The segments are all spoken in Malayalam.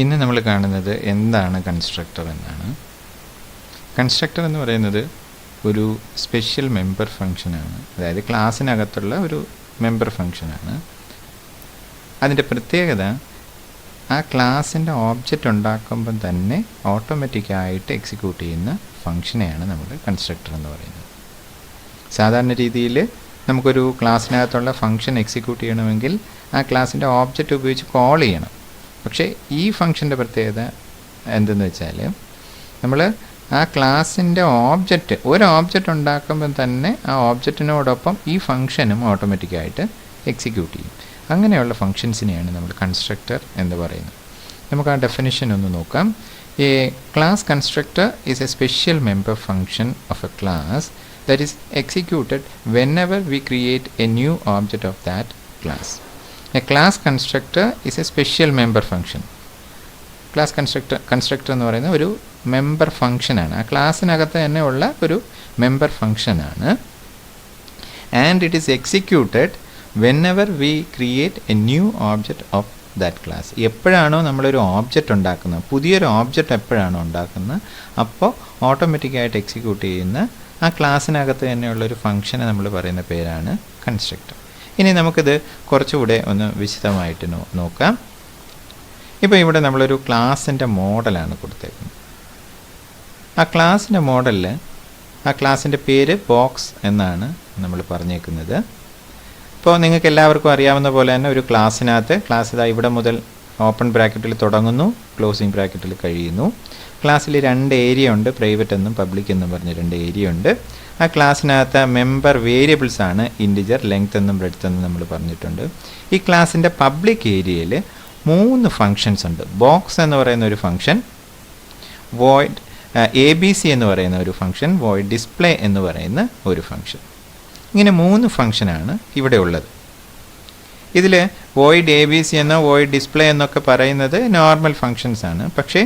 ഇന്ന് നമ്മൾ കാണുന്നത് എന്താണ് കൺസ്ട്രക്ടർ എന്നാണ്. കൺസ്ട്രക്ടർ എന്ന് പറയുന്നത് ഒരു സ്പെഷ്യൽ മെമ്പർ ഫംഗ്ഷനാണ്. അതായത് ക്ലാസ്സിനകത്തുള്ള ഒരു മെമ്പർ ഫംഗ്ഷനാണ്. അതിൻ്റെ പ്രത്യേകത ആ ക്ലാസ്സിൻ്റെ ഓബ്ജക്റ്റ് ഉണ്ടാക്കുമ്പം തന്നെ ഓട്ടോമാറ്റിക്കായിട്ട് എക്സിക്യൂട്ട് ചെയ്യുന്ന ഫംഗ്ഷനെയാണ് നമ്മൾ കൺസ്ട്രക്ടർ എന്ന് പറയുന്നത്. സാധാരണ രീതിയിൽ നമുക്കൊരു ക്ലാസ്സിനകത്തുള്ള ഫംഗ്ഷൻ എക്സിക്യൂട്ട് ചെയ്യണമെങ്കിൽ ആ ക്ലാസ്സിൻ്റെ ഓബ്ജക്റ്റ് ഉപയോഗിച്ച് കോൾ ചെയ്യണം. പക്ഷേ ഈ ഫംഗ്ഷൻ്റെ പ്രത്യേകത എന്തെന്ന് വെച്ചാൽ നമ്മൾ ആ ക്ലാസ്സിൻ്റെ ഓബ്ജക്റ്റ് ഒരു ഓബ്ജക്റ്റ് ഉണ്ടാക്കുമ്പം തന്നെ ആ ഓബ്ജക്റ്റിനോടൊപ്പം ഈ ഫംഗ്ഷനും ഓട്ടോമാറ്റിക്കായിട്ട് എക്സിക്യൂട്ട് ചെയ്യും. അങ്ങനെയുള്ള ഫംഗ്ഷൻസിനെയാണ് നമ്മൾ കൺസ്ട്രക്ടർ എന്ന് പറയുന്നത്. നമുക്ക് ആ ഡെഫിനിഷൻ ഒന്ന് നോക്കാം. A class constructor is A special member function of A class that is executed whenever we create a new object of that class. A class constructor is a special member function. Class constructor എന്ന് പറയുന്നത് ഒരു മെമ്പർ ഫംഗ്ഷനാണ്. ആ ക്ലാസ്സിനകത്ത് തന്നെ ഉള്ള ഒരു മെമ്പർ ഫംഗ്ഷനാണ്. And it is executed whenever we create a new object of that class. എപ്പോഴാണോ നമ്മളൊരു ഓബ്ജക്റ്റ് ഉണ്ടാക്കുന്നത്, പുതിയൊരു ഓബ്ജക്റ്റ് എപ്പോഴാണോ ഉണ്ടാക്കുന്നത്, അപ്പോൾ ഓട്ടോമാറ്റിക്കായിട്ട് എക്സിക്യൂട്ട് ചെയ്യുന്ന ആ ക്ലാസ്സിനകത്ത് തന്നെയുള്ളൊരു ഫംഗ്ഷനെ നമ്മൾ പറയുന്ന പേരാണ് കൺസ്ട്രക്ടർ. ഇനി നമുക്കിത് കുറച്ചുകൂടെ ഒന്ന് വിശദമായിട്ട് നോക്കാം. ഇപ്പോൾ ഇവിടെ നമ്മളൊരു ക്ലാസ്സിൻ്റെ മോഡലാണ് കൊടുത്തേക്കുന്നത്. ആ ക്ലാസ്സിൻ്റെ മോഡലിൽ ആ ക്ലാസ്സിൻ്റെ പേര് ബോക്സ് എന്നാണ് നമ്മൾ പറഞ്ഞേക്കുന്നത്. ഇപ്പോൾ നിങ്ങൾക്ക് എല്ലാവർക്കും അറിയാവുന്ന പോലെ തന്നെ ഒരു ക്ലാസ്സിനകത്ത് ക്ലാസ് ഇവിടെ മുതൽ ഓപ്പൺ ബ്രാക്കറ്റിൽ തുടങ്ങുന്നു, ക്ലോസിങ് ബ്രാക്കറ്റിൽ കഴിയുന്നു. ക്ലാസ്സിൽ രണ്ട് ഏരിയ ഉണ്ട്, പ്രൈവറ്റ് എന്നും പബ്ലിക് എന്നും പറഞ്ഞ് രണ്ട് ഏരിയ ഉണ്ട്. ആ ക്ലാസ്സിനകത്ത് മെമ്പർ വേരിയബിൾസ് ആണ് ഇൻറ്റിജർ, ലെങ്ത് എന്നും ബ്രെഡ്ത്ത് എന്നും നമ്മൾ പറഞ്ഞിട്ടുണ്ട്. ഈ ക്ലാസ്സിൻ്റെ പബ്ലിക് ഏരിയയിൽ 3 ഫങ്ഷൻസ് ഉണ്ട്. ബോക്സ് എന്ന് പറയുന്ന ഒരു ഫംഗ്ഷൻ, വോയിഡ് ABC എന്ന് പറയുന്ന ഒരു ഫംഗ്ഷൻ, വോയിഡ് ഡിസ്പ്ലേ എന്ന് പറയുന്ന ഒരു ഫംഗ്ഷൻ. ഇങ്ങനെ 3 ഫംഗ്ഷനാണ് ഇവിടെ ഉള്ളത്. ഇതിൽ വോയിഡ് ABC എന്നോ വോയിഡ് ഡിസ്പ്ലേ എന്നൊക്കെ പറയുന്നത് നോർമൽ ഫങ്ഷൻസ് ആണ്. പക്ഷേ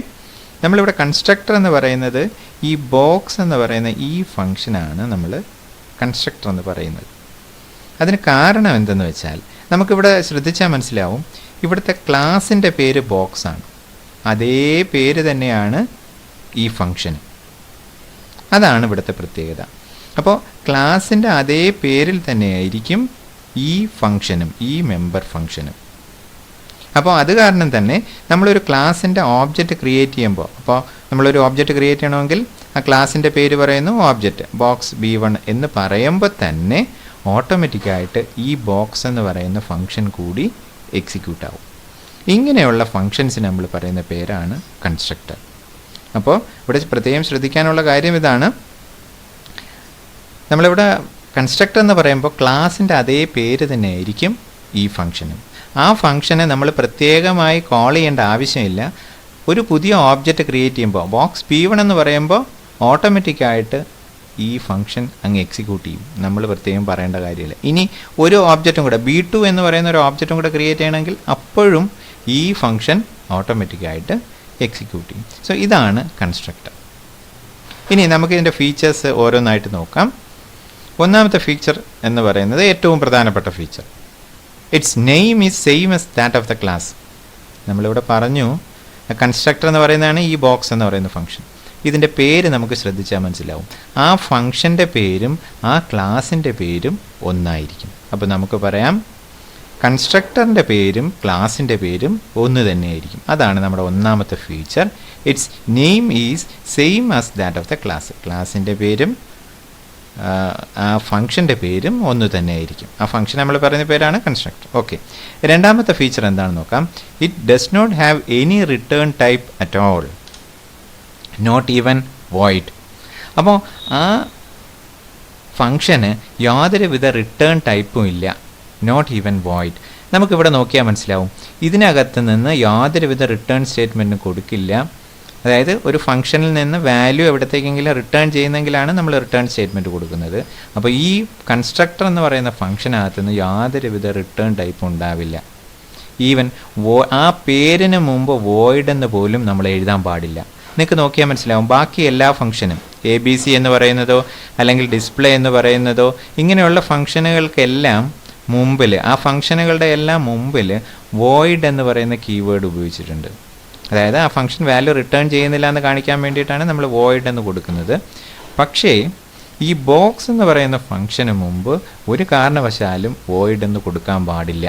നമ്മളിവിടെ കൺസ്ട്രക്ടർ എന്ന് പറയുന്നത് ഈ ബോക്സ് എന്ന് പറയുന്ന ഈ ഫംഗ്ഷനാണ് നമ്മൾ കൺസ്ട്രക്ടർ എന്ന് പറയുന്നത്. അതിന് കാരണം എന്തെന്ന് വെച്ചാൽ നമുക്കിവിടെ ശ്രദ്ധിച്ചാൽ മനസ്സിലാവും, ഇവിടുത്തെ ക്ലാസ്സിൻ്റെ പേര് ബോക്സ് ആണ്. അതേ പേര് തന്നെയാണ് ഈ ഫംഗ്ഷന്. അതാണ് ഇവിടുത്തെ പ്രത്യേകത. അപ്പോൾ ക്ലാസ്സിൻ്റെ അതേ പേരിൽ തന്നെയായിരിക്കും ഈ ഫംഗ്ഷനും, ഈ മെമ്പർ ഫംഗ്ഷനും. അപ്പോൾ അത് കാരണം തന്നെ നമ്മളൊരു ക്ലാസ്സിൻ്റെ ഓബ്ജക്റ്റ് ക്രിയേറ്റ് ചെയ്യുമ്പോൾ, അപ്പോൾ നമ്മളൊരു ഓബ്ജക്റ്റ് ക്രിയേറ്റ് ചെയ്യണമെങ്കിൽ ആ ക്ലാസ്സിൻ്റെ പേര് പറയുന്നു ഓബ്ജക്റ്റ് ബോക്സ് B1 എന്ന് പറയുമ്പോൾ തന്നെ ഓട്ടോമാറ്റിക്കായിട്ട് ഈ ബോക്സ് എന്ന് പറയുന്ന ഫംഗ്ഷൻ കൂടി എക്സിക്യൂട്ട് ആവും. ഇങ്ങനെയുള്ള ഫങ്ഷൻസിന് നമ്മൾ പറയുന്ന പേരാണ് കൺസ്ട്രക്ടർ. അപ്പോൾ ഇവിടെ പ്രത്യേകം ശ്രദ്ധിക്കാനുള്ള കാര്യം ഇതാണ്, നമ്മളിവിടെ കൺസ്ട്രക്ടർ എന്ന് പറയുമ്പോൾ ക്ലാസ്സിൻ്റെ അതേ പേര് തന്നെ ആയിരിക്കും ഈ ഫംഗ്ഷനും. ആ ഫംഗ്ഷനെ നമ്മൾ പ്രത്യേകമായി കോൾ ചെയ്യേണ്ട ആവശ്യമില്ല. ഒരു പുതിയ ഓബ്ജക്റ്റ് ക്രിയേറ്റ് ചെയ്യുമ്പോൾ ബോക്സ് B1 എന്ന് പറയുമ്പോൾ ഓട്ടോമാറ്റിക്കായിട്ട് ഈ ഫംഗ്ഷൻ അങ്ങ് എക്സിക്യൂട്ട് ചെയ്യും. നമ്മൾ പ്രത്യേകം പറയേണ്ട കാര്യമില്ല. ഇനി ഒരു ഓബ്ജക്റ്റും കൂടെ B2 എന്ന് പറയുന്ന ഒരു ഓബ്ജക്റ്റും കൂടെ ക്രിയേറ്റ് ചെയ്യണമെങ്കിൽ അപ്പോഴും ഈ ഫംഗ്ഷൻ ഓട്ടോമാറ്റിക്കായിട്ട് എക്സിക്യൂട്ട് ചെയ്യും. സോ ഇതാണ് കൺസ്ട്രക്ടർ. ഇനി നമുക്ക് ഇതിൻ്റെ ഫീച്ചേഴ്സ് ഓരോന്നായിട്ട് നോക്കാം. ഒന്നാമത്തെ ഫീച്ചർ എന്ന് പറയുന്നത് ഏറ്റവും പ്രധാനപ്പെട്ട feature, its name is same S that of the class. നമ്മളിവിടെ പറഞ്ഞു കൺസ്ട്രക്ടർ എന്ന് പറയുന്നതാണ് ഈ ബോക്സ് എന്ന് പറയുന്ന ഫംഗ്ഷൻ. ഇതിൻ്റെ പേര് നമുക്ക് ശ്രദ്ധിച്ചാൽ മനസ്സിലാവും, ആ ഫംഗ്ഷൻ്റെ പേരും ആ ക്ലാസിൻ്റെ പേരും ഒന്നായിരിക്കും. അപ്പോൾ നമുക്ക് പറയാം കൺസ്ട്രക്ടറിൻ്റെ പേരും ക്ലാസിൻ്റെ പേരും ഒന്ന് തന്നെയായിരിക്കും. അതാണ് നമ്മുടെ ഒന്നാമത്തെ feature, its name is same as that of the class. ക്ലാസിൻ്റെ പേരും ആ ഫംഗ്ഷൻ്റെ പേരും ഒന്ന് തന്നെ ആയിരിക്കും. ആ ഫംഗ്ഷൻ നമ്മൾ പറയുന്ന പേരാണ് കൺസ്ട്രക്ടർ. ഓക്കെ, രണ്ടാമത്തെ ഫീച്ചർ എന്താണെന്ന് നോക്കാം. It does not have any return type at all, not even void. അപ്പോൾ ആ ഫംഗ്ഷന് യാതൊരുവിധ റിട്ടേൺ ടൈപ്പും ഇല്ല, നോട്ട് ഈവൻ വോയിഡ്. നമുക്കിവിടെ നോക്കിയാൽ മനസ്സിലാവും, ഇതിനകത്ത് നിന്ന് യാതൊരുവിധ റിട്ടേൺ സ്റ്റേറ്റ്മെൻറ്റും കൊടുക്കില്ല. അതായത് ഒരു ഫംഗ്ഷനിൽ നിന്ന് വാല്യൂ എവിടത്തേക്കെങ്കിലും റിട്ടേൺ ചെയ്യുന്നെങ്കിലാണ് നമ്മൾ റിട്ടേൺ സ്റ്റേറ്റ്മെൻറ്റ് കൊടുക്കുന്നത്. അപ്പോൾ ഈ കൺസ്ട്രക്ടർ എന്ന് പറയുന്ന ഫംഗ്ഷനകത്ത് നിന്ന് യാതൊരുവിധ റിട്ടേൺ ടൈപ്പും ഉണ്ടാവില്ല. ഈവൻ ആ പേരിന് മുമ്പ് വോയിഡ് എന്ന് പോലും നമ്മൾ എഴുതാൻ പാടില്ല. നിങ്ങൾക്ക് നോക്കിയാൽ മനസ്സിലാവും, ബാക്കി എല്ലാ ഫംഗ്ഷനും ABC എന്ന് പറയുന്നതോ അല്ലെങ്കിൽ ഡിസ്പ്ലേ എന്ന് പറയുന്നതോ ഇങ്ങനെയുള്ള ഫംഗ്ഷനുകൾക്കെല്ലാം മുമ്പിൽ, ആ ഫംഗ്ഷനുകളുടെ എല്ലാം മുമ്പിൽ വോയിഡ് എന്ന് പറയുന്ന കീവേഡ് ഉപയോഗിച്ചിട്ടുണ്ട്. അതായത് ആ ഫംഗ്ഷൻ വാല്യൂ റിട്ടേൺ ചെയ്യുന്നില്ല എന്ന് കാണിക്കാൻ വേണ്ടിയിട്ടാണ് നമ്മൾ വോയിഡ് എന്ന് കൊടുക്കുന്നത്. പക്ഷേ ഈ ബോക്സ് എന്ന് പറയുന്ന ഫംഗ്ഷന് മുമ്പ് ഒരു കാരണവശാലും വോയിഡ് എന്ന് കൊടുക്കാൻ പാടില്ല.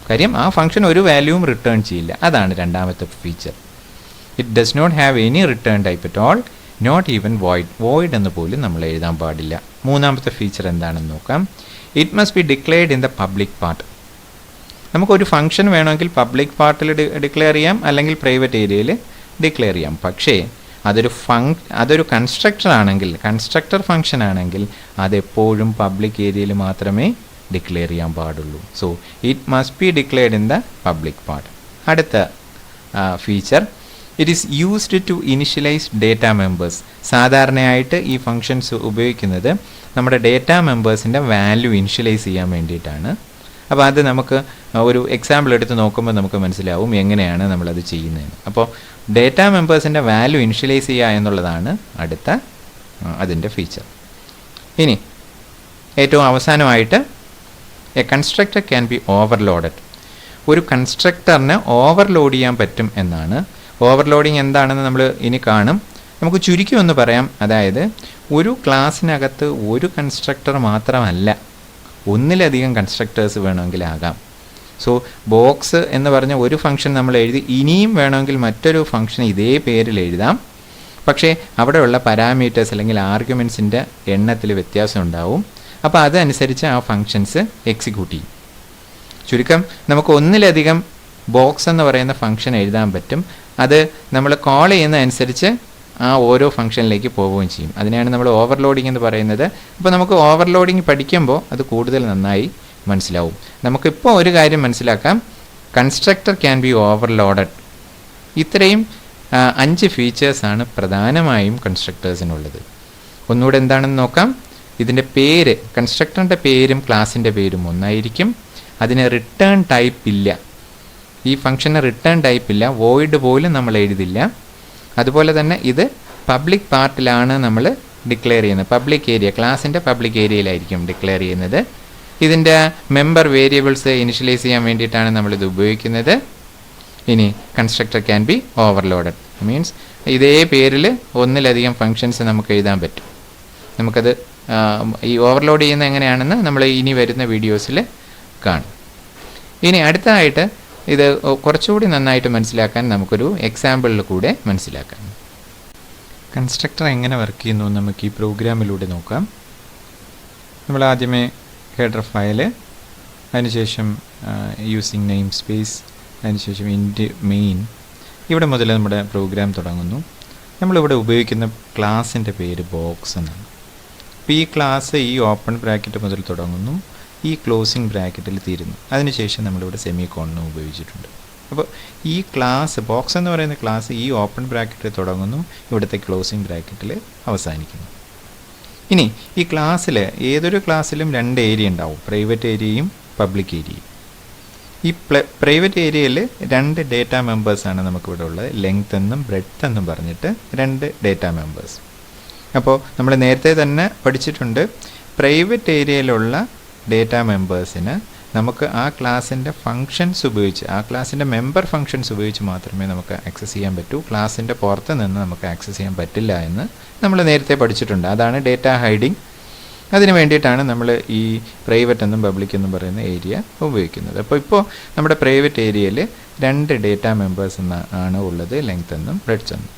കാര്യം ആ ഫംഗ്ഷൻ ഒരു വാല്യൂവും റിട്ടേൺ ചെയ്യില്ല. അതാണ് രണ്ടാമത്തെ feature. It does not have any return type at all, not even void എന്ന് പോലും നമ്മൾ എഴുതാൻ പാടില്ല. മൂന്നാമത്തെ ഫീച്ചർ എന്താണെന്ന് നോക്കാം. It must be declared in the public part. നമുക്കൊരു ഫംഗ്ഷൻ വേണമെങ്കിൽ പബ്ലിക് പാർട്ടിൽ ഡിക്ലെയർ ചെയ്യാം, അല്ലെങ്കിൽ പ്രൈവറ്റ് ഏരിയയിൽ ഡിക്ലെയർ ചെയ്യാം. പക്ഷേ അതൊരു കൺസ്ട്രക്ടർ ആണെങ്കിൽ, കൺസ്ട്രക്ടർ ഫംഗ്ഷൻ ആണെങ്കിൽ അതെപ്പോഴും പബ്ലിക് ഏരിയയിൽ മാത്രമേ ഡിക്ലെയർ ചെയ്യാൻ പാടുള്ളൂ. So it must be declared in the public part. അടുത്ത feature, it is used to initialize data members. സാധാരണയായിട്ട് ഈ ഫങ്ഷൻസ് ഉപയോഗിക്കുന്നത് നമ്മുടെ ഡേറ്റ മെമ്പേഴ്സിൻ്റെ വാല്യൂ ഇനിഷ്യലൈസ് ചെയ്യാൻ വേണ്ടിയിട്ടാണ്. അപ്പോൾ അത് നമുക്ക് ഒരു എക്സാമ്പിൾ എടുത്ത് നോക്കുമ്പോൾ നമുക്ക് മനസ്സിലാവും എങ്ങനെയാണ് നമ്മളത് ചെയ്യുന്നതെന്ന്. അപ്പോൾ ഡേറ്റ മെമ്പേഴ്സിൻ്റെ വാല്യൂ ഇനിഷ്യലൈസ് ചെയ്യുക എന്നുള്ളതാണ് അടുത്ത അതിൻ്റെ ഫീച്ചർ. ഇനി ഏറ്റവും അവസാനമായിട്ട് A constructor can be overloaded. ഒരു കൺസ്ട്രക്ടറിന് ഓവർലോഡ് ചെയ്യാൻ പറ്റും എന്നാണ്. ഓവർലോഡിങ് എന്താണെന്ന് നമ്മൾ ഇനി കാണും. നമുക്ക് ചുരുക്കി ഒന്ന് പറയാം. അതായത് ഒരു ക്ലാസ്സിനകത്ത് ഒരു കൺസ്ട്രക്ടർ മാത്രമല്ല, ഒന്നിലധികം കൺസ്ട്രക്ടേഴ്സ് വേണമെങ്കിൽ ആകാം. സോ ബോക്സ് എന്ന് പറഞ്ഞ ഒരു ഫംഗ്ഷൻ നമ്മൾ എഴുതി, ഇനിയും വേണമെങ്കിൽ മറ്റൊരു ഫംഗ്ഷൻ ഇതേ പേരിൽ എഴുതാം. പക്ഷേ അവിടെയുള്ള പാരാമീറ്റേഴ്സ് അല്ലെങ്കിൽ ആർഗ്യുമെൻറ്റ്സിൻ്റെ എണ്ണത്തിൽ വ്യത്യാസം ഉണ്ടാവും. അപ്പോൾ അതനുസരിച്ച് ആ ഫങ്ഷൻസ് എക്സിക്യൂട്ട് ചെയ്യും. ചുരുക്കം നമുക്ക് ഒന്നിലധികം ബോക്സ് എന്ന് പറയുന്ന ഫംഗ്ഷൻ എഴുതാൻ പറ്റും. അത് നമ്മൾ കോൾ ചെയ്യുന്നതനുസരിച്ച് ആ ഓരോ ഫംഗ്ഷനിലേക്ക് പോവുകയും ചെയ്യും. അതിനെയാണ് നമ്മൾ ഓവർലോഡിംഗ് എന്ന് പറയുന്നത്. അപ്പോൾ നമുക്ക് ഓവർലോഡിംഗ് പഠിക്കുമ്പോൾ അത് കൂടുതൽ നന്നായി മനസ്സിലാവും. നമുക്കിപ്പോൾ ഒരു കാര്യം മനസ്സിലാക്കാം, കൺസ്ട്രക്ടർ ക്യാൻ ബി ഓവർലോഡഡ്. ഇത്രയും 5 ഫീച്ചേഴ്സാണ് പ്രധാനമായും കൺസ്ട്രക്ടേഴ്സിനുള്ളത്. ഒന്നുകൂടെ എന്താണെന്ന് നോക്കാം. ഇതിൻ്റെ പേര്, കൺസ്ട്രക്ടറിൻ്റെ പേരും ക്ലാസിൻ്റെ പേരും ഒന്നായിരിക്കും. അതിന് റിട്ടേൺ ടൈപ്പ് ഇല്ല. ഈ ഫംഗ്ഷന് റിട്ടേൺ ടൈപ്പ് ഇല്ല, വോയിഡ് പോലും നമ്മൾ എഴുതില്ല. അതുപോലെ തന്നെ ഇത് പബ്ലിക് പാർട്ടിലാണ് നമ്മൾ ഡിക്ലെയർ ചെയ്യുന്നത്. പബ്ലിക് ഏരിയ, ക്ലാസിൻ്റെ പബ്ലിക് ഏരിയയിലായിരിക്കും ഡിക്ലെയർ ചെയ്യുന്നത്. ഇതിൻ്റെ മെമ്പർ വേരിയബിൾസ് ഇനിഷ്യലൈസ് ചെയ്യാൻ വേണ്ടിയിട്ടാണ് നമ്മളിത് ഉപയോഗിക്കുന്നത്. ഇനി constructor can be overloaded means ഇതേ പേരിൽ ഒന്നിലധികം ഫങ്ഷൻസ് നമുക്ക് എഴുതാൻ പറ്റും. നമുക്കത് ഈ ഓവർലോഡ് ചെയ്യുന്നത് എങ്ങനെയാണെന്ന് നമ്മൾ ഇനി വരുന്ന വീഡിയോസിൽ കാണും. ഇനി അടുത്തതായിട്ട് ഇത് കുറച്ചുകൂടി നന്നായിട്ട് മനസ്സിലാക്കാൻ നമുക്കൊരു എക്സാമ്പിളിൽ കൂടെ മനസ്സിലാക്കാം. കൺസ്ട്രക്ടർ എങ്ങനെ വർക്ക് ചെയ്യുന്നു നമുക്ക് ഈ പ്രോഗ്രാമിലൂടെ നോക്കാം. നമ്മൾ ആദ്യമേ ഹെഡർ ഫയല്, അതിനുശേഷം യൂസിങ് നെയിം സ്പേസ്, അതിനുശേഷം ഇൻറ്റ് മെയിൻ, ഇവിടെ മുതൽ നമ്മുടെ പ്രോഗ്രാം തുടങ്ങുന്നു. നമ്മളിവിടെ ഉപയോഗിക്കുന്ന ക്ലാസിൻ്റെ പേര് ബോക്സ് എന്നാണ്. അപ്പോൾ ഈ ക്ലാസ് ഈ ഓപ്പൺ ബ്രാക്കറ്റ് മുതൽ തുടങ്ങുന്നു, ഈ ക്ലോസിംഗ് ബ്രാക്കറ്റിൽ തീരുന്നു. അതിനുശേഷം നമ്മളിവിടെ സെമി കോളനും ഉപയോഗിച്ചിട്ടുണ്ട്. അപ്പോൾ ഈ ക്ലാസ് ബോക്സ് എന്ന് പറയുന്ന ക്ലാസ് ഈ ഓപ്പൺ ബ്രാക്കറ്റിൽ തുടങ്ങുന്നു, ഇവിടുത്തെ ക്ലോസിംഗ് ബ്രാക്കറ്റിൽ അവസാനിക്കുന്നു. ഇനി ഈ ക്ലാസ്സിൽ ഏതൊരു ക്ലാസ്സിലും 2 ഏരിയ ഉണ്ടാവും, പ്രൈവറ്റ് ഏരിയയും പബ്ലിക് ഏരിയയും. ഈ പ്രൈവറ്റ് ഏരിയയിൽ 2 ഡേറ്റ മെമ്പേഴ്സാണ് നമുക്കിവിടെ ഉള്ളത്, ലെങ്ത് എന്നും ബ്രെഡ്ത്ത് എന്നും പറഞ്ഞിട്ട് 2 ഡേറ്റ മെമ്പേഴ്സ്. അപ്പോൾ നമ്മൾ നേരത്തെ തന്നെ പഠിച്ചിട്ടുണ്ട്, പ്രൈവറ്റ് ഏരിയയിലുള്ള ഡേറ്റ മെമ്പേഴ്സിന് നമുക്ക് ആ ക്ലാസ്സിൻ്റെ ഫങ്ഷൻസ് ഉപയോഗിച്ച്, ആ ക്ലാസ്സിൻ്റെ മെമ്പർ ഫങ്ഷൻസ് ഉപയോഗിച്ച് മാത്രമേ നമുക്ക് ആക്സസ് ചെയ്യാൻ പറ്റൂ. ക്ലാസ്സിൻ്റെ പുറത്ത് നിന്ന് നമുക്ക് ആക്സസ് ചെയ്യാൻ പറ്റില്ല എന്ന് നമ്മൾ നേരത്തെ പഠിച്ചിട്ടുണ്ട്. അതാണ് ഡേറ്റ ഹൈഡിങ്. അതിന് വേണ്ടിയിട്ടാണ് നമ്മൾ ഈ പ്രൈവറ്റ് എന്നും പബ്ലിക് എന്നും പറയുന്ന ഏരിയ ഉപയോഗിക്കുന്നത്. അപ്പോൾ ഇപ്പോൾ നമ്മുടെ പ്രൈവറ്റ് ഏരിയയിൽ 2 ഡേറ്റ മെമ്പേഴ്സ് ആണ് ഉള്ളത്, ലെങ്ത് എന്നും ബ്രെഡ്ത്ത് എന്നും.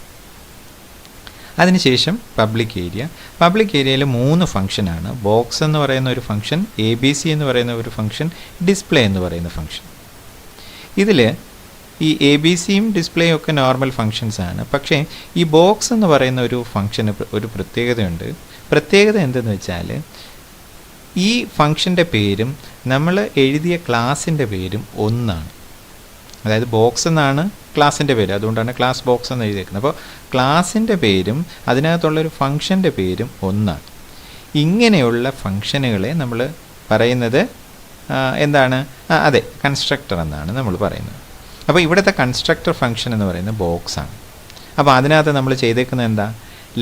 അതിനുശേഷം പബ്ലിക് ഏരിയ. പബ്ലിക് ഏരിയയിൽ 3 ഫംഗ്ഷനാണ്. ബോക്സ് എന്ന് പറയുന്ന ഒരു ഫംഗ്ഷൻ, ABC എന്ന് പറയുന്ന ഒരു ഫംഗ്ഷൻ, ഡിസ്പ്ലേ എന്ന് പറയുന്ന ഫംഗ്ഷൻ. ഇതിൽ ഈ ABCയും ഡിസ്പ്ലേയും ഒക്കെ നോർമൽ ഫങ്ഷൻസ് ആണ്. പക്ഷേ ഈ ബോക്സ് എന്ന് പറയുന്ന ഒരു ഫംഗ്ഷന് ഒരു പ്രത്യേകതയുണ്ട്. പ്രത്യേകത എന്തെന്ന് വെച്ചാൽ ഈ ഫംഗ്ഷൻ്റെ പേരും നമ്മൾ എഴുതിയ ക്ലാസിൻ്റെ പേരും ഒന്നാണ്. അതായത് ബോക്സ് എന്നാണ് ക്ലാസിൻ്റെ പേര്, അതുകൊണ്ടാണ് ക്ലാസ് ബോക്സ് എന്ന് എഴുതിയേക്കുന്നത്. അപ്പോൾ ക്ലാസിൻ്റെ പേരും അതിനകത്തുള്ളൊരു ഫംഗ്ഷൻ്റെ പേരും ഒന്നാണ്. ഇങ്ങനെയുള്ള ഫംഗ്ഷനുകളെ നമ്മൾ പറയുന്നത് എന്താണ്? അതെ, കൺസ്ട്രക്ടർ എന്നാണ് നമ്മൾ പറയുന്നത്. അപ്പോൾ ഇവിടുത്തെ കൺസ്ട്രക്ടർ ഫംഗ്ഷൻ എന്ന് പറയുന്നത് ബോക്സാണ്. അപ്പോൾ അതിനകത്ത് നമ്മൾ ചെയ്തേക്കുന്നത് എന്താ?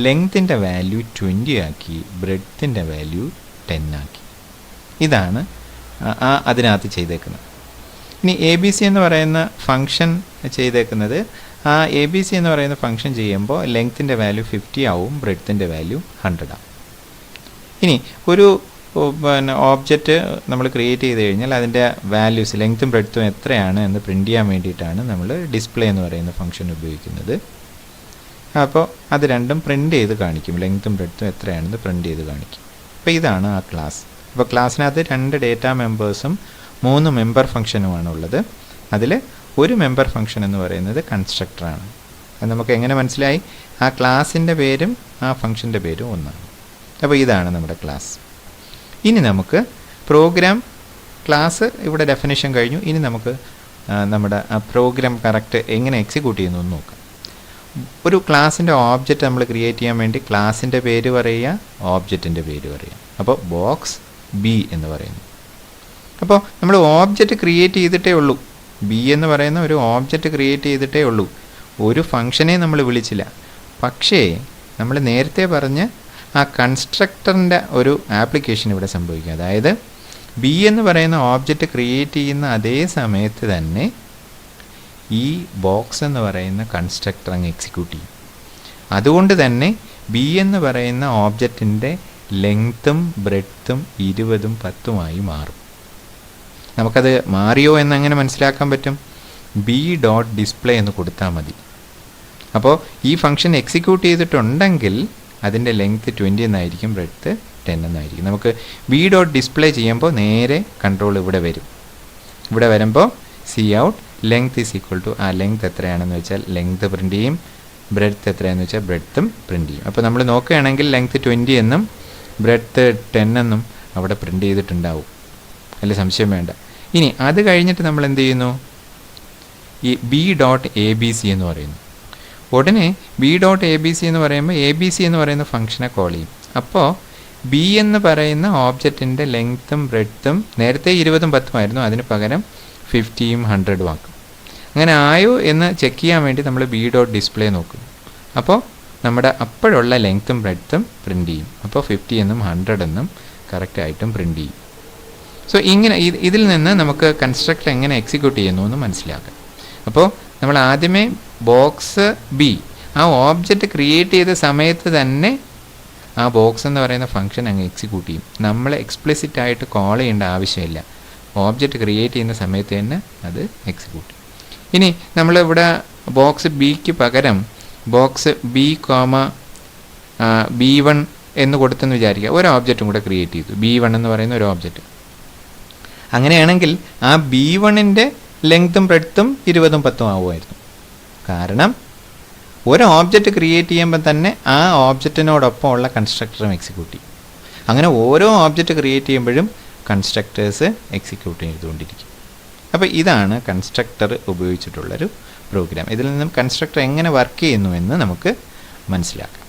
ലെങ്ത്തിൻ്റെ വാല്യൂ 20 ആക്കി, ബ്രെഡ്ത്തിൻ്റെ വാല്യൂ 10 ആക്കി. ഇതാണ് അതിനകത്ത് ചെയ്തേക്കുന്നത്. ഇനി ABC എന്ന് പറയുന്ന ഫംഗ്ഷൻ ചെയ്തേക്കുന്നത് ആ എ ബി സി എന്ന് പറയുന്ന ഫംഗ്ഷൻ ചെയ്യുമ്പോൾ ലെങ്ത്തിൻ്റെ വാല്യൂ 50 ആവും, ബ്രെഡ്ത്തിൻ്റെ വാല്യൂ 100 ആവും. ഇനി ഒരു പിന്നെ ഓബ്ജക്റ്റ് നമ്മൾ ക്രിയേറ്റ് ചെയ്ത് കഴിഞ്ഞാൽ അതിൻ്റെ വാല്യൂസ് ലെങ്ത്തും ബ്രെഡ്ത്തും എത്രയാണ് എന്ന് പ്രിൻ്റ് ചെയ്യാൻ വേണ്ടിയിട്ടാണ് നമ്മൾ ഡിസ്പ്ലേ എന്ന് പറയുന്ന ഫംഗ്ഷൻ ഉപയോഗിക്കുന്നത്. അപ്പോൾ അത് രണ്ടും പ്രിൻ്റ് ചെയ്ത് കാണിക്കും, ലെങ്ത്തും ബ്രെഡ്ത്തും എത്രയാണെന്ന് പ്രിൻ്റ് ചെയ്ത് കാണിക്കും. അപ്പോൾ ഇതാണ് ആ ക്ലാസ്. അപ്പോൾ ക്ലാസ്സിനകത്ത് 2 ഡേറ്റ മെമ്പേഴ്സും 3 മെമ്പർ ഫംഗ്ഷനുമാണ് ഉള്ളത്. അതിൽ ഒരു മെമ്പർ ഫംഗ്ഷൻ എന്ന് പറയുന്നത് കൺസ്ട്രക്ടറാണ്. അത് നമുക്ക് എങ്ങനെ മനസ്സിലായി? ആ ക്ലാസിൻ്റെ പേരും ആ ഫംഗ്ഷൻ്റെ പേരും ഒന്നാണ്. അപ്പോൾ ഇതാണ് നമ്മുടെ ക്ലാസ്. ഇനി നമുക്ക് പ്രോഗ്രാം ക്ലാസ് ഇവിടെ ഡെഫിനിഷൻ കഴിഞ്ഞു. ഇനി നമുക്ക് നമ്മുടെ ആ പ്രോഗ്രാം കറക്റ്റ് എങ്ങനെ എക്സിക്യൂട്ട് ചെയ്യുന്നു എന്ന് നോക്കാം. ഒരു ക്ലാസിൻ്റെ ഓബ്ജക്റ്റ് നമ്മൾ ക്രിയേറ്റ് ചെയ്യാൻ വേണ്ടി ക്ലാസിൻ്റെ പേര് പറയുക, ഓബ്ജക്റ്റിൻ്റെ പേര് പറയുക. അപ്പോൾ ബോക്സ് ബി എന്ന് പറയുന്നു. അപ്പോൾ നമ്മൾ ഓബ്ജക്റ്റ് ക്രിയേറ്റ് ചെയ്തിട്ടേ ഉള്ളൂ. ബി എന്ന് പറയുന്ന ഒരു ഓബ്ജക്റ്റ് ക്രിയേറ്റ് ചെയ്തിട്ടേ ഉള്ളൂ, ഒരു ഫംഗ്ഷനെ നമ്മൾ വിളിച്ചില്ല. പക്ഷേ നമ്മൾ നേരത്തെ പറഞ്ഞ് ആ കൺസ്ട്രക്ടറിൻ്റെ ഒരു ആപ്ലിക്കേഷൻ ഇവിടെ സംഭവിക്കും. അതായത് ബി എന്ന് പറയുന്ന ഓബ്ജക്റ്റ് ക്രിയേറ്റ് ചെയ്യുന്ന അതേ സമയത്ത് തന്നെ ഈ ബോക്സ് എന്ന് പറയുന്ന കൺസ്ട്രക്ടർ അങ്ങ് എക്സിക്യൂട്ട് ചെയ്യും. അതുകൊണ്ട് തന്നെ ബി എന്ന് പറയുന്ന ഓബ്ജക്റ്റിൻ്റെ ലെങ്ത്തും ബ്രെഡ്ത്തും 20ഉം 10ഉമായി മാറും. നമുക്കത് മാറിയോ എന്നെങ്ങനെ മനസ്സിലാക്കാൻ പറ്റും? ബി ഡോട്ട് ഡിസ്പ്ലേ എന്ന് കൊടുത്താൽ മതി. അപ്പോൾ ഈ ഫംഗ്ഷൻ എക്സിക്യൂട്ട് ചെയ്തിട്ടുണ്ടെങ്കിൽ അതിൻ്റെ ലെങ്ത്ത് 20 എന്നായിരിക്കും, ബ്രെഡ്ത്ത് 10 എന്നായിരിക്കും. നമുക്ക് ബി ഡോട്ട് ഡിസ്പ്ലേ ചെയ്യുമ്പോൾ നേരെ കൺട്രോൾ ഇവിടെ വരും. ഇവിടെ വരുമ്പോൾ C out length is equal to ആ ലെങ്ത് എത്രയാണെന്ന് വെച്ചാൽ ലെങ്ത്ത് പ്രിൻ്റ് ചെയ്യും, ബ്രെഡ്ത്ത് എത്രയാണെന്ന് വെച്ചാൽ ബ്രെഡ്ത്തും പ്രിൻ്റ് ചെയ്യും. അപ്പോൾ നമ്മൾ നോക്കുകയാണെങ്കിൽ ലെങ്ത്ത് 20 എന്നും ബ്രെഡ്ത്ത് 10 എന്നും അവിടെ പ്രിൻ്റ് ചെയ്തിട്ടുണ്ടാവും, അതിൽ സംശയം വേണ്ട. ഇനി അത് കഴിഞ്ഞിട്ട് നമ്മൾ എന്ത് ചെയ്യുന്നു? ഈ B dot A B C എന്ന് പറയുന്നു. ഉടനെ B dot A B C എന്ന് പറയുമ്പോൾ എ ബി സി എന്ന് പറയുന്ന ഫംഗ്ഷനെ കോൾ ചെയ്യും. അപ്പോൾ ബി എന്ന് പറയുന്ന ഓബ്ജക്റ്റിൻ്റെ ലെങ്ത്തും ബ്രെഡ്ത്തും നേരത്തെ 20ഉം 10ഉം ആയിരുന്നു, അതിന് പകരം 50ഉം 100ഉം ആക്കും. അങ്ങനെ ആയോ എന്ന് ചെക്ക് ചെയ്യാൻ വേണ്ടി നമ്മൾ ബി ഡോട്ട് ഡിസ്പ്ലേ നോക്കും. അപ്പോൾ നമ്മുടെ അപ്പോഴുള്ള ലെങ്ത്തും ബ്രെഡ്ത്തും പ്രിൻ്റ് ചെയ്യും. അപ്പോൾ 50 എന്നും 100 എന്നും കറക്റ്റായിട്ടും പ്രിൻ്റ് ചെയ്യും. സോ ഇങ്ങനെ ഇതിൽ നിന്ന് നമുക്ക് കൺസ്ട്രക്ടർ എങ്ങനെ എക്സിക്യൂട്ട് ചെയ്യുന്നു എന്ന് മനസ്സിലാക്കാം. അപ്പോൾ നമ്മൾ ആദ്യമേ ബോക്സ് ബി ആ ഓബ്ജക്റ്റ് ക്രിയേറ്റ് ചെയ്ത സമയത്ത് തന്നെ ആ ബോക്സ് എന്ന് പറയുന്ന ഫംഗ്ഷൻ അങ്ങ് എക്സിക്യൂട്ട് ചെയ്യും. നമ്മൾ എക്സ്പ്ലിസിറ്റ് ആയിട്ട് കോൾ ചെയ്യേണ്ട ആവശ്യമില്ല, ഓബ്ജക്റ്റ് ക്രിയേറ്റ് ചെയ്യുന്ന സമയത്ത് തന്നെ അത് എക്സിക്യൂട്ട് ചെയ്യും. ഇനി നമ്മളിവിടെ ബോക്സ് ബിക്ക് പകരം ബോക്സ് ബി കോമ B1 എന്ന് കൊടുത്തെന്ന് വിചാരിക്കുക. ഒരു ഓബ്ജക്റ്റും കൂടെ ക്രിയേറ്റ് ചെയ്തു, B1 എന്ന് പറയുന്ന ഒരു ഓബ്ജക്റ്റ്. അങ്ങനെയാണെങ്കിൽ ആ B1ൻ്റെ ലെങ്ത്തും ബ്രെഡ്ത്തും 20ഉം 10ഉം ആവുമായിരുന്നു. കാരണം ഒരു ഓബ്ജക്റ്റ് ക്രിയേറ്റ് ചെയ്യുമ്പോൾ തന്നെ ആ ഓബ്ജക്റ്റിനോടൊപ്പം ഉള്ള കൺസ്ട്രക്ടറും എക്സിക്യൂട്ട് ചെയ്യും. അങ്ങനെ ഓരോ ഓബ്ജക്റ്റ് ക്രിയേറ്റ് ചെയ്യുമ്പോഴും കൺസ്ട്രക്ടേഴ്സ് എക്സിക്യൂട്ട് ചെയ്തുകൊണ്ടിരിക്കും. അപ്പോൾ ഇതാണ് കൺസ്ട്രക്ടർ ഉപയോഗിച്ചിട്ടുള്ളൊരു പ്രോഗ്രാം. ഇതിൽ നിന്നും കൺസ്ട്രക്ടർ എങ്ങനെ വർക്ക് ചെയ്യുന്നു എന്ന് നമുക്ക് മനസ്സിലാക്കാം.